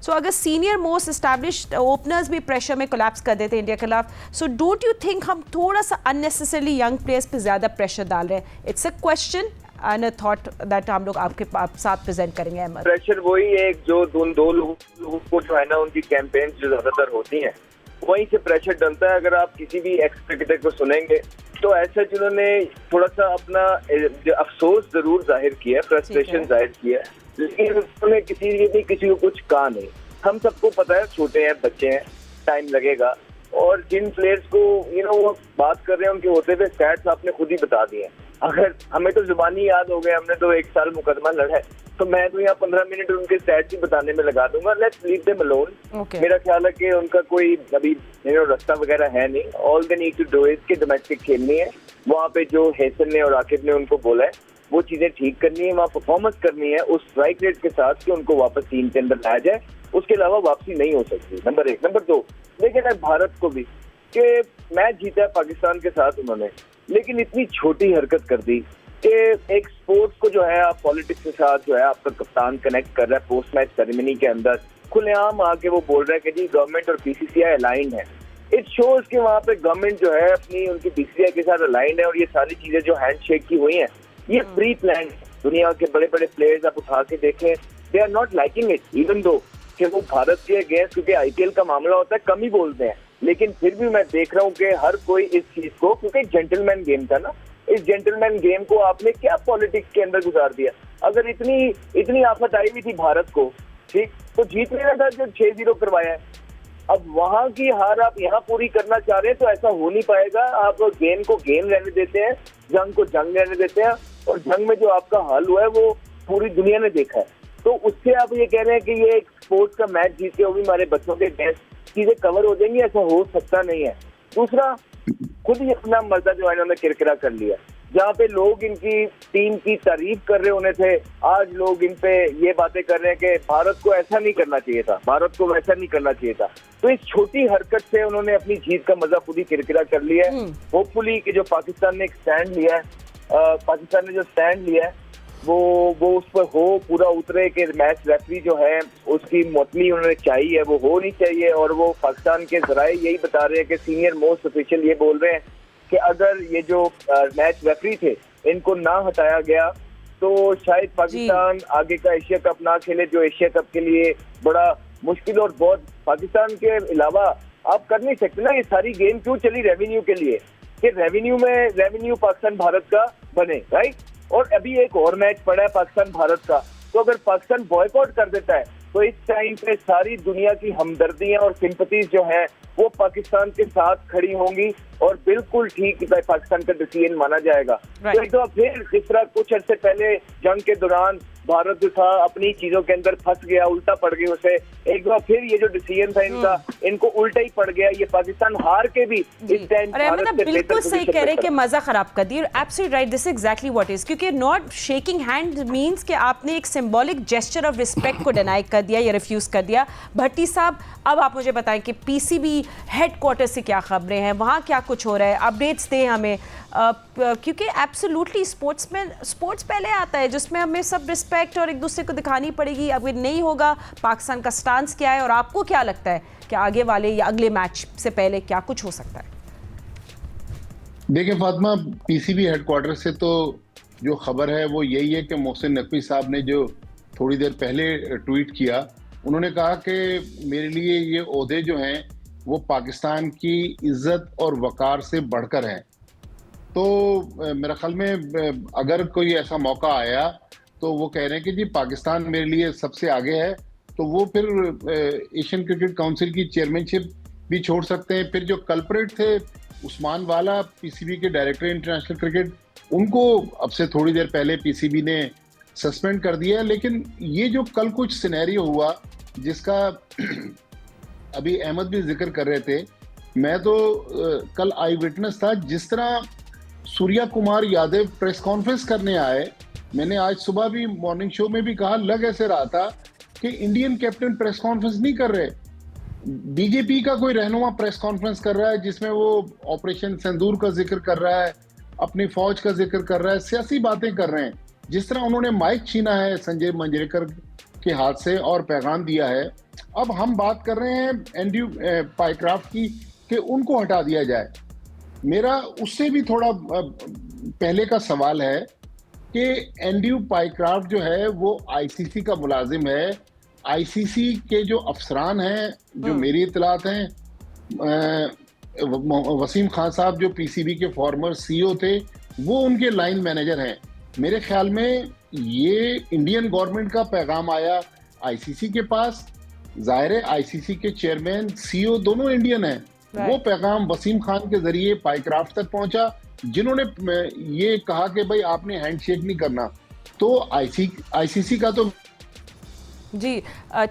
सो अगर senior most established openers भी pressure में कोलैप्स कर देते हैं इंडिया के खिलाफ, सो डोंट यू थिंक हम थोड़ा सा अननेसेसरली यंग प्लेयर्स पे ज़्यादा प्रेशर डाल रहे हैं? It's a question and a thought that हम लोग आपके साथ प्रेजेंट करेंगे। अहमद, प्रेशर वही है जो दो लोगों को जो है ना, उनकी कैंपेन जो ज्यादातर होती हैं वहीं से प्रेशर डलता है। अगर आप किसी भी एक्स क्रिकेटर को सुनेंगे तो ऐसा जिन्होंने थोड़ा सा अपना अफसोस जरूर जाहिर किया, फ्रस्ट्रेशन जाहिर किया, लेकिन उन्होंने किसी को कुछ कहा नहीं। हम सबको पता है, छोटे हैं, बच्चे हैं, टाइम लगेगा। और जिन प्लेयर्स को वो बात कर रहे हैं उनके होते हुए स्टैट्स आपने खुद ही बता दिए। अगर हमें तो जुबानी याद हो गए, हमने तो 1 साल मुकदमा लड़ा है, तो मैं तो यहाँ 15 मिनट उनके स्टैट्स ही बताने में लगा दूंगा। Let's leave them alone. मेरा ख्याल है कि उनका कोई अभी रास्ता वगैरह है नहीं। All they need to do is के डोमेस्टिक खेलनी है। वहाँ पे जो हैसन ने और आकिब ने उनको बोला है वो चीजें ठीक करनी है, वहाँ परफॉर्मेंस करनी है उस स्ट्राइक रेट के साथ कि उनको वापस टीम के अंदर लाया जाए। उसके अलावा वापसी नहीं हो सकती, नंबर 1। नंबर 2, लेकिन भारत को भी कि मैच जीता है पाकिस्तान के साथ उन्होंने, लेकिन इतनी छोटी हरकत कर दी कि एक स्पोर्ट्स को जो है आप पॉलिटिक्स के साथ जो है आपका कप्तान कनेक्ट कर रहा है पोस्ट मैच सेरेमनी के अंदर, खुलेआम आके वो बोल रहा है कि जी गवर्नमेंट और बीसीसीआई अलाइंड है। इट शोज कि वहाँ पे गवर्नमेंट जो है अपनी उनकी बीसीसीआई के साथ अलाइंड है, और ये सारी चीजें जो हैंडशेक की हुई हैं ये प्री प्लान। दुनिया के बड़े बड़े प्लेयर्स आप उठा के देखें, they are not liking it, even though कि वो भारत के अगेंस्ट, क्योंकि आईपीएल का मामला होता है, कम ही बोलते हैं, लेकिन फिर भी मैं देख रहा हूँ कि हर कोई इस चीज को, क्योंकि जेंटलमैन गेम था ना, इस जेंटलमैन गेम को आपने क्या पॉलिटिक्स के अंदर गुजार दिया। अगर इतनी आफत आई हुई थी भारत को, ठीक, तो जीत लेना था जो 6-0 करवाया है। अब वहां की हार आप यहाँ पूरी करना चाह रहे हैं तो ऐसा हो नहीं पाएगा। आप गेम को गेम रहने देते हैं, जंग को जंग रहने देते हैं, और जंग में जो आपका हाल हुआ है वो पूरी दुनिया ने देखा है। तो उससे आप ये कह रहे हैं कि ये एक स्पोर्ट्स का मैच जीते हुए हमारे बच्चों के अगेंस्ट चीजें कवर हो जाएंगी, ऐसा हो सकता नहीं है। दूसरा, खुद ही अपना मर्दा जो है इन्होंने किरकिरा कर लिया। जहाँ पे लोग इनकी टीम की तारीफ कर रहे होने थे, आज लोग इन पे ये बातें कर रहे हैं कि भारत को ऐसा नहीं करना चाहिए था, भारत को वैसा नहीं करना चाहिए था। तो इस छोटी हरकत से उन्होंने अपनी जीत का मजा खुद ही किरकिरा कर लिया है। होपफुली कि जो पाकिस्तान ने एक स्टैंड लिया है, पाकिस्तान ने जो स्टैंड लिया है वो उस पर हो, पूरा उतरे कि मैच रेफरी जो है उसकी मुअत्तली उन्होंने चाहिए है, वो हो नहीं चाहिए। और वो पाकिस्तान के जराए यही बता रहे हैं कि सीनियर मोस्ट ऑफिशियल ये बोल रहे हैं कि अगर ये जो मैच रेफरी थे इनको ना हटाया गया तो शायद पाकिस्तान आगे का एशिया कप ना खेले, जो एशिया कप के लिए बड़ा मुश्किल और बहुत, पाकिस्तान के अलावा आप कर नहीं सकते ना। ये सारी गेम क्यों चली? रेवेन्यू के लिए, कि रेवेन्यू पाकिस्तान भारत का बने, राइट। और अभी एक और मैच पड़ा है पाकिस्तान भारत का, तो अगर पाकिस्तान बॉयकॉट कर देता है तो इस टाइम पे सारी दुनिया की हमदर्दियां और सिंपैथीज जो हैं वो पाकिस्तान के साथ खड़ी होंगी, और बिल्कुल ठीक पाकिस्तान का डिसीजन माना जाएगा। तो एक दफा फिर जिस तरह कुछ अर्से पहले जंग के दौरान भारत जो था अपनी चीजों के अंदर फंस गया, उल्टा पड़ गया उसे, एक बार फिर ये जो डिसीजन था इनका, इनको उल्टा ही पड़ गया। ये पाकिस्तान हार के भी इस टाइम बिल्कुल सही कह रहे हैं कि मजा खराब कर दी। Absolutely right, this exactly what is, क्योंकि नॉट शेकिंग हैंड मींस कि आपने एक सिंबॉलिक जेस्चर ऑफ रिस्पेक्ट को डिनाई कर दिया या रिफ्यूज कर दिया। भट्टी साहब, अब आप मुझे बताएं कि पीसीबी हेडक्वार्टर से क्या खबरें हैं, वहाँ क्या कुछ हो रहा है, अपडेट्स दें हमें, क्योंकि एब्सोल्युटली स्पोर्ट्स पहले आता है जिसमें हमें सब रिस्पेक्ट और एक दूसरे को दिखानी पड़ेगी। अब ये नहीं होगा, पाकिस्तान का स्टांस क्या है, और आपको क्या लगता है कि आगे वाले या अगले मैच से पहले क्या कुछ हो सकता है? देखिए फातिमा, पीसीबी हेडक्वार्टर से तो जो खबर है वो यही है कि मोहसिन नकवी साहब ने जो थोड़ी देर पहले ट्वीट किया, उन्होंने कहा कि मेरे लिए ये ओहदे जो हैं वो पाकिस्तान की इज्जत और वकार से बढ़कर हैं। तो मेरा ख्याल में अगर कोई ऐसा मौका आया तो वो कह रहे हैं कि जी पाकिस्तान मेरे लिए सबसे आगे है, तो वो फिर एशियन क्रिकेट काउंसिल की चेयरमैनशिप भी छोड़ सकते हैं। फिर जो कल्प्रेट थे उस्मान वाला, पीसीबी के डायरेक्टर इंटरनेशनल क्रिकेट, उनको अब से थोड़ी देर पहले पीसीबी ने सस्पेंड कर दिया। लेकिन ये जो कल कुछ सिनेरियो हुआ जिसका अभी अहमद भी जिक्र कर रहे थे, मैं तो कल आई विटनेस था। जिस तरह सूर्या कुमार यादव प्रेस कॉन्फ्रेंस करने आए, मैंने आज सुबह भी मॉर्निंग शो में भी कहा, लग ऐसे रहा था कि इंडियन कैप्टन प्रेस कॉन्फ्रेंस नहीं कर रहे, बीजेपी का कोई रहनुमा प्रेस कॉन्फ्रेंस कर रहा है जिसमें वो ऑपरेशन सिंदूर का जिक्र कर रहा है, अपनी फौज का जिक्र कर रहा है, सियासी बातें कर रहे हैं। जिस तरह उन्होंने माइक छीना है संजय मंजरेकर के हाथ से और पैगाम दिया है, अब हम बात कर रहे हैं एंड्रयू पाइक्राफ्ट की कि उनको हटा दिया जाए। मेरा उससे भी थोड़ा पहले का सवाल है कि एंड्रयू पाइक्राफ्ट जो है वो आईसीसी का मुलाजिम है। आईसीसी के जो अफसरान हैं, जो मेरी इतलात हैं, वसीम खान साहब जो पीसीबी के फॉर्मर सीईओ थे, वो उनके लाइन मैनेजर हैं। मेरे ख्याल में ये इंडियन गवर्नमेंट का पैगाम आया आईसीसी के पास। जाहिर है आईसीसी के चेयरमैन सीईओ दोनों इंडियन हैं। वो पैगाम वसीम खान के जरिए पाइक्राफ्ट तक पहुंचा, जिन्होंने ये कहा कि भाई आपने हैंडशेक नहीं करना। तो आईसीसी का तो जी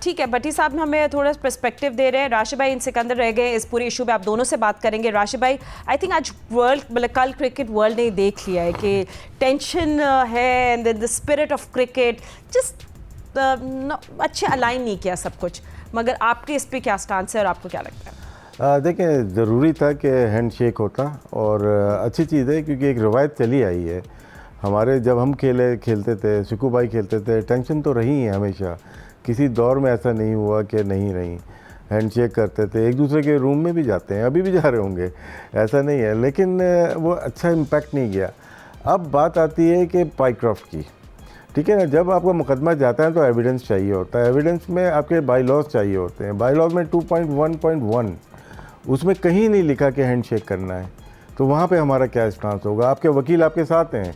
ठीक है। भट्टी साहब हमें थोड़ा पर्सपेक्टिव दे रहे हैं। राशिद भाई, इन सिकंदर रह गए इस पूरे इशू पे, आप दोनों से बात करेंगे। राशिद भाई, आई थिंक आज वर्ल्ड, मतलब कल क्रिकेट वर्ल्ड ने देख लिया है कि टेंशन है and the spirit of cricket just अच्छे अलाइन नहीं किया सब कुछ। मगर आपके इस पे क्या स्टांस है और आपको क्या लगता है? देखें, ज़रूरी था कि हैंडशेक होता और अच्छी चीज़ है, क्योंकि एक रवायत चली आई है हमारे, जब हम खेलते थे, सुकू भाई खेलते थे, टेंशन तो रही है हमेशा। किसी दौर में ऐसा नहीं हुआ कि नहीं रही, हैंडशेक करते थे, एक दूसरे के रूम में भी जाते हैं, अभी भी जा रहे होंगे, ऐसा नहीं है, लेकिन वो अच्छा इम्पैक्ट नहीं गया। अब बात आती है कि पाइक्राफ्ट की, ठीक है ना, जब आपका मुकदमा जाता है तो एविडेंस चाहिए होता है, एविडेंस में आपके बाई लॉज चाहिए होते हैं। बाई लॉज में 2.1.1 उसमें कहीं नहीं लिखा कि हैंडशेक करना है, तो वहाँ पे हमारा क्या स्टांस होगा? आपके वकील आपके साथ हैं,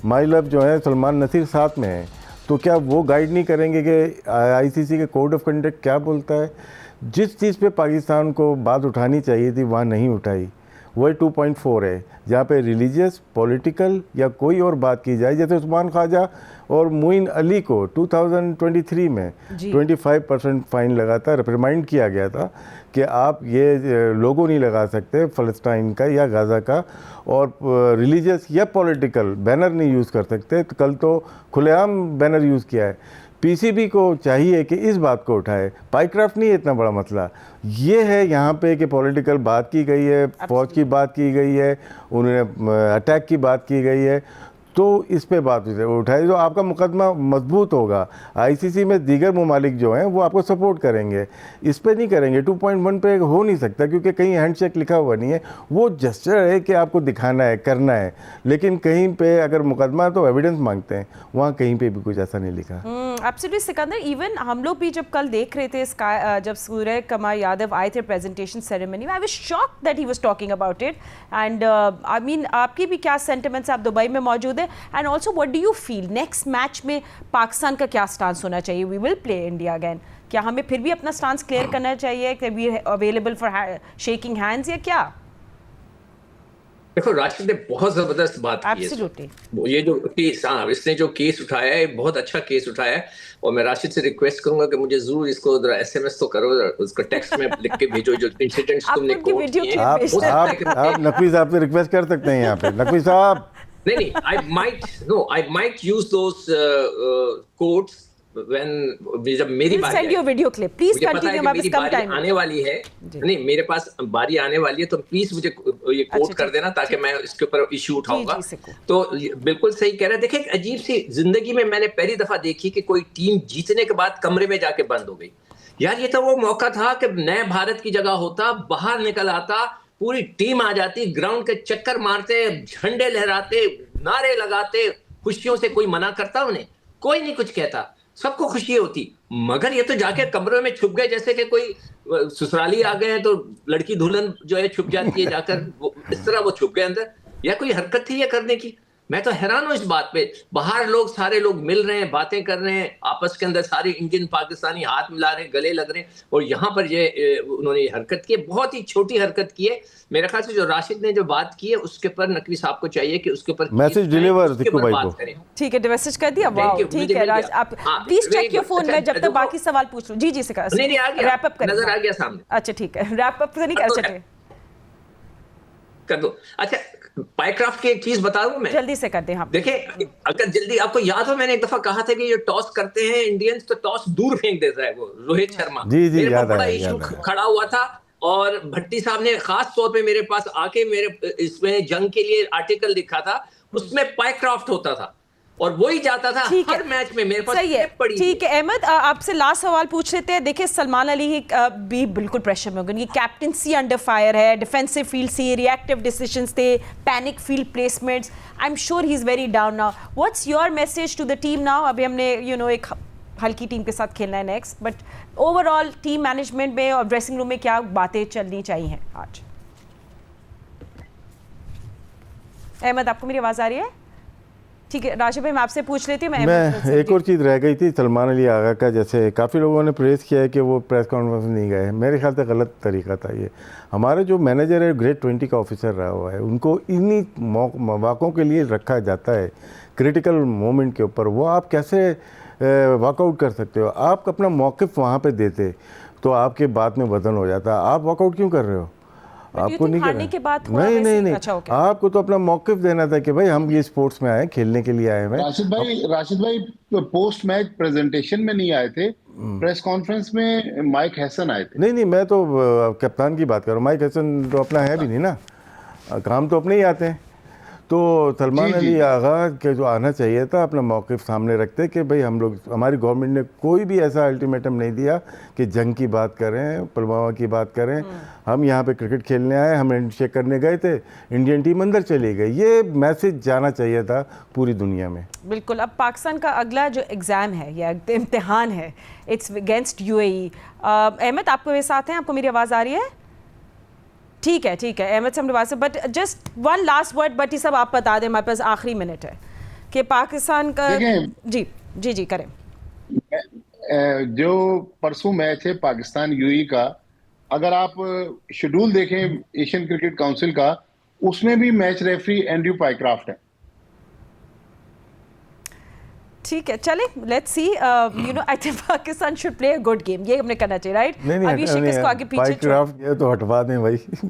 माई लब जो है सलमान नसीर साथ में है, तो क्या वो गाइड नहीं करेंगे कि आईसीसी के कोड ऑफ कंडक्ट क्या बोलता है? जिस चीज़ पे पाकिस्तान को बात उठानी चाहिए थी वहाँ नहीं उठाई, वही 2.4 है, जहाँ पे रिलीजियस, पॉलिटिकल या कोई और बात की जाए। जैसे उस्मान ख्वाजा और मोइन अली को 2023 में 25% फ़ाइन लगा था, रिप्रिमाइंड किया गया था कि आप ये लोगो नहीं लगा सकते फ़लस्तीन का या गाज़ा का, और रिलीजियस या पॉलिटिकल बैनर नहीं यूज़ कर सकते। तो कल तो खुलेआम बैनर यूज़ किया है। पीसीबी को चाहिए कि इस बात को उठाए। पाइक्राफ्ट नहीं है इतना बड़ा मसला, ये है यहाँ पे कि पॉलिटिकल बात की गई है, फौज की बात की गई है, उन्होंने अटैक की बात की गई है, तो इस पे बात उठाए जो आपका मुकदमा मजबूत होगा। आईसीसी में दीगर ममालिक जो हैं वो आपको सपोर्ट करेंगे, इस पे नहीं करेंगे। 2.1 पे हो नहीं सकता, क्योंकि कहीं हैंडशेक लिखा हुआ नहीं है, वो जस्चर है कि आपको दिखाना है, करना है, लेकिन कहीं पे अगर मुकदमा तो एविडेंस मांगते हैं, वहाँ कहीं पे भी कुछ ऐसा नहीं लिखा। एब्सोल्युटली सिकंदर, इवन हम लोग भी जब कल देख रहे थे जब सूर्य कुमार यादव आए थे प्रेजेंटेशन सेरेमनी में, I was shocked that he was talking about it. And I mean आपकी भी क्या सेंटिमेंट्स, आप दुबई में मौजूद है, and also what do you feel next match में पाकिस्तान का क्या स्टांस होना चाहिए? We will play India again, क्या हमें फिर भी अपना स्टांस क्लियर करना चाहिए कि we available for shaking hands या क्या? देखो, राशिद ने बहुत जबरदस्त बात की है। ये जो केस, हाँ, इसने जो केस उठाया है बहुत अच्छा केस उठाया है, और मैं राशिद से रिक्वेस्ट करूंगा कि मुझे जरूर इसको एसएमएस तो करो, उसको टेक्स्ट में लिख के भेजो जो इंसिडेंट्स तुमने कोट किए। आप नकवी साहब से रिक्वेस्ट कर सकते हैं यहाँ पे, नकवी साहब। नहीं, I might use those quotes when जब मेरी बारी send your video clip, please continue, मेरी बारी आने वाली है, नहीं मेरे पास बारी आने वाली है, तो प्लीज मुझे ये कोट कर देना ताकि मैं इसके ऊपर इशू उठाऊंगा। तो बिल्कुल सही कह रहे हैं। देखिए, एक अजीब सी जिंदगी में मैंने पहली दफा देखी कि कोई टीम जीतने के बाद कमरे में जाके बंद हो गई। यार, ये तो वो मौका था कि नए भारत की जगह होता, बाहर निकल आता, पूरी टीम आ जाती, ग्राउंड के चक्कर मारते, झंडे लहराते, नारे लगाते, खुशियों से कोई मना करता उन्हें? कोई नहीं कुछ कहता, सबको खुशी होती। मगर ये तो जाके कमरों में छुप गए, जैसे कि कोई ससुराली आ गए हैं तो लड़की दुल्हन जो है छुप जाती है जाकर, इस तरह वो छुप गए अंदर। या कोई हरकत थी ये करने की? मैं तो हैरान हूं इस बात पे। बाहर लोग, सारे लोग मिल रहे हैं, बातें कर रहे हैं आपस के अंदर, सारे इंडियन पाकिस्तानी हाथ मिला रहे हैं, गले लग रहे हैं, और यहाँ पर ये उन्होंने हरकत की, बहुत ही छोटी हरकत की है। मेरे ख्याल से जो राशिद ने जो बात की है उसके ऊपर नकवी साहब को चाहिए कि उसके ऊपर मैसेज डिलीवर बात करें। ठीक है, मैसेज कर दिया। वाओ, ठीक है राज, आप प्लीज चेक योर फोन में जब तक बाकी सवाल पूछ लूं। जी सिका, नहीं आ गया, रैप अप कर, नजर आ गया सामने। अच्छा ठीक है, रैप अप तो नहीं कर सकते, कर दो। अच्छा, पाइक्राफ्ट की एक चीज बता दूं मैं, जल्दी से कर दें। हाँ, देखिए, अगर जल्दी आपको याद हो, मैंने एक दफा कहा था कि ये टॉस करते हैं इंडियंस तो टॉस दूर फेंक देता है वो रोहित शर्मा। जी याद बड़ा इशू खड़ा हुआ था, और भट्टी साहब ने खास तौर पे मेरे पास आके मेरे इसमें जंग के लिए आर्टिकल लिखा था, उसमें पाइक्राफ्ट होता था। और वही जाता था ठीक है, हर मैच में। मेरे पास सही है, टेप पड़ी ठीक है। अहमद, आपसे लास्ट सवाल पूछ लेते हैं। देखिए सलमान अली भी बिल्कुल प्रेशर में होंगे, उनकी कैप्टनसी अंडर फायर है, डिफेंसिव फील्ड से रिएक्टिव डिसीजंस थे, panic field placements, I am sure he is very down now. What's your message to the team now? अभी हमने एक हल्की टीम के साथ खेलना है next, but overall team management में और ड्रेसिंग रूम में क्या बातें चलनी चाहिए आज? अहमद, आपको मेरी आवाज़ आ रही है? ठीक है राशिद भाई, मैं आपसे पूछ लेती हूँ। मैं एक और चीज़ रह गई थी सलमान अली आगा का। जैसे काफ़ी लोगों ने प्रेस किया है कि वो प्रेस कॉन्फ्रेंस नहीं गए, मेरे ख्याल से गलत तरीका था ये। हमारे जो मैनेजर है ग्रेड 20 का ऑफिसर रहा हुआ है, उनको इन्हीं मौक़ों के लिए रखा जाता है क्रिटिकल मोमेंट के ऊपर। वो आप कैसे वॉकआउट कर सकते हो? आप अपना मौक़िफ़ वहाँ पे देते तो आपके बात में वजन हो जाता। आप वॉकआउट क्यों कर रहे हो? आपको नहीं करना के बाद नहीं अच्छा, आपको तो अपना मौक़िफ़ देना था कि भाई हम ये स्पोर्ट्स में आए, खेलने के लिए आए हैं। राशिद भाई पोस्ट मैच प्रेजेंटेशन में नहीं आए थे, प्रेस कॉन्फ्रेंस में माइक हैसन आए थे। नहीं, मैं तो कप्तान की बात कर रहा हूँ। माइक हैसन तो अपना है भी नहीं ना, काम तो अपने ही आते हैं। तो सलमान अली आगा के जो आना चाहिए था, अपना मौक़िफ़ सामने रखते कि भाई हम लोग, हमारी गवर्नमेंट ने कोई भी ऐसा अल्टीमेटम नहीं दिया कि जंग की बात करें, पुलवामा की बात करें। हम यहाँ पे क्रिकेट खेलने आए, हम हैंडशेक करने गए थे, इंडियन टीम अंदर चली गई। ये मैसेज जाना चाहिए था पूरी दुनिया में। बिल्कुल। अब पाकिस्तान का अगला जो एग्ज़ाम है या इम्तिहान है, इट्स अगेंस्ट UAE। अहमद, आपको मेरे साथ हैं? आपको मेरी आवाज़ आ रही है? ठीक है अहमद से हम से, but just one last word Bhatti साहब आप बता दें, हमारे पास आखिरी मिनट है, कि पाकिस्तान का जी करें। जो परसों मैच है पाकिस्तान UAE का, अगर आप शेड्यूल देखें एशियन क्रिकेट काउंसिल का, उसमें भी मैच रेफरी एंड्रयू पाइक्राफ्ट है। ठीक है, चले let's see. I think Pakistan should play a good game, ये हमने करना चाहिए, राइट? नहीं, अभी शिकस्त को आगे पीछे पाइक्राफ्ट ये तो हटवा दें भाई।